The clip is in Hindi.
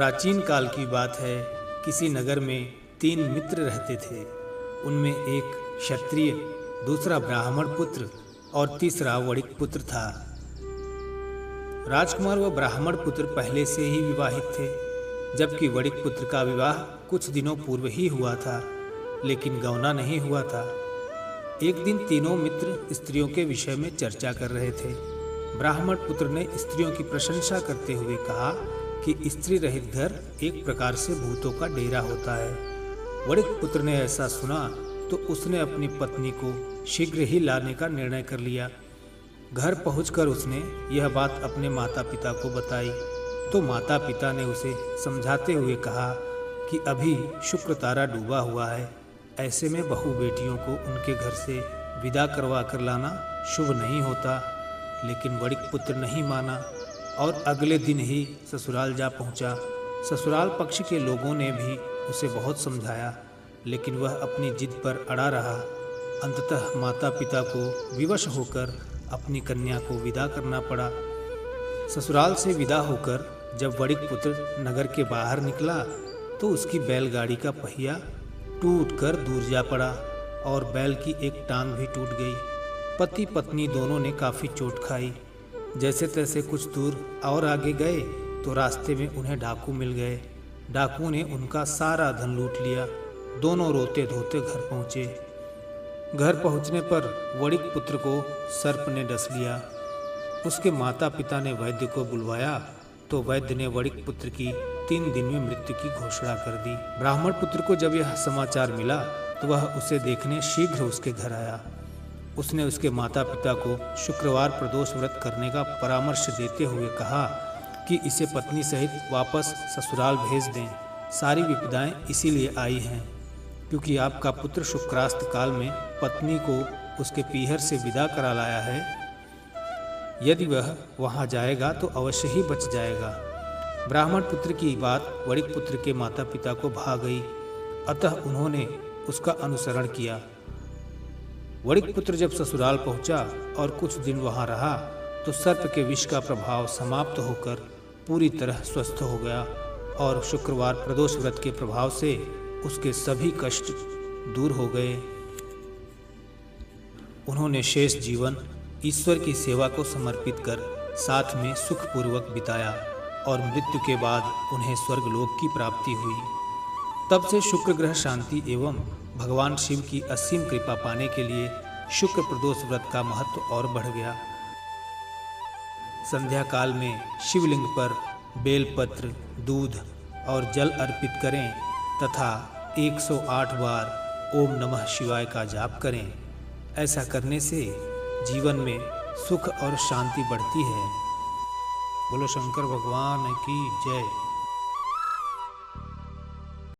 प्राचीन काल की बात है। किसी नगर में 3 मित्र रहते थे। उनमें एक क्षत्रिय, दूसरा ब्राह्मण पुत्र और तीसरा वणिक पुत्र था। राजकुमार व ब्राह्मण पुत्र पहले से ही विवाहित थे, जबकि वणिक पुत्र का विवाह कुछ दिनों पूर्व ही हुआ था, लेकिन गौना नहीं हुआ था। एक दिन तीनों मित्र स्त्रियों के विषय में चर्चा कर रहे थे। ब्राह्मण पुत्र ने स्त्रियों की प्रशंसा करते हुए कहा कि स्त्री रहित घर एक प्रकार से भूतों का डेरा होता है। वणिक पुत्र ने ऐसा सुना तो उसने अपनी पत्नी को शीघ्र ही लाने का निर्णय कर लिया। घर पहुंचकर उसने यह बात अपने माता पिता को बताई तो माता पिता ने उसे समझाते हुए कहा कि अभी शुक्र तारा डूबा हुआ है, ऐसे में बहू बेटियों को उनके घर से विदा करवा कर लाना शुभ नहीं होता। लेकिन वणिक पुत्र नहीं माना और अगले दिन ही ससुराल जा पहुंचा। ससुराल पक्ष के लोगों ने भी उसे बहुत समझाया, लेकिन वह अपनी जिद पर अड़ा रहा। अंततः माता पिता को विवश होकर अपनी कन्या को विदा करना पड़ा। ससुराल से विदा होकर जब वणिक पुत्र नगर के बाहर निकला तो उसकी बैलगाड़ी का पहिया टूटकर दूर जा पड़ा और बैल की एक टांग भी टूट गई। पति पत्नी दोनों ने काफ़ी चोट खाई। जैसे तैसे कुछ दूर और आगे गए तो रास्ते में उन्हें डाकू मिल गए। डाकुओं ने उनका सारा धन लूट लिया। दोनों रोते धोते घर पहुँचे। घर पहुँचने पर वणिक पुत्र को सर्प ने डस लिया। उसके माता पिता ने वैद्य को बुलवाया तो वैद्य ने वणिक पुत्र की 3 दिन में मृत्यु की घोषणा कर दी। ब्राह्मण पुत्र को जब यह समाचार मिला तो वह उसे देखने शीघ्र उसके घर आया। उसने उसके माता पिता को शुक्रवार प्रदोष व्रत करने का परामर्श देते हुए कहा कि इसे पत्नी सहित वापस ससुराल भेज दें। सारी विपदाएं इसीलिए आई हैं क्योंकि आपका पुत्र शुक्रास्त काल में पत्नी को उसके पीहर से विदा करा लाया है। यदि वह वहां जाएगा तो अवश्य ही बच जाएगा। ब्राह्मण पुत्र की बात वणिक पुत्र के माता पिता को भा गई, अतः उन्होंने उसका अनुसरण किया। वणिक पुत्र जब ससुराल पहुंचा और कुछ दिन वहां रहा तो सर्प के विष का प्रभाव समाप्त होकर पूरी तरह स्वस्थ हो गया और शुक्रवार प्रदोष व्रत के प्रभाव से उसके सभी कष्ट दूर हो गए। उन्होंने शेष जीवन ईश्वर की सेवा को समर्पित कर साथ में सुखपूर्वक बिताया और मृत्यु के बाद उन्हें स्वर्गलोक की प्राप्ति हुई। तब से शुक्र ग्रह शांति एवं भगवान शिव की असीम कृपा पाने के लिए शुक्र प्रदोष व्रत का महत्व और बढ़ गया। संध्या काल में शिवलिंग पर बेलपत्र, दूध और जल अर्पित करें तथा 108 बार ओम नमः शिवाय का जाप करें। ऐसा करने से जीवन में सुख और शांति बढ़ती है। बोलो शंकर भगवान की जय।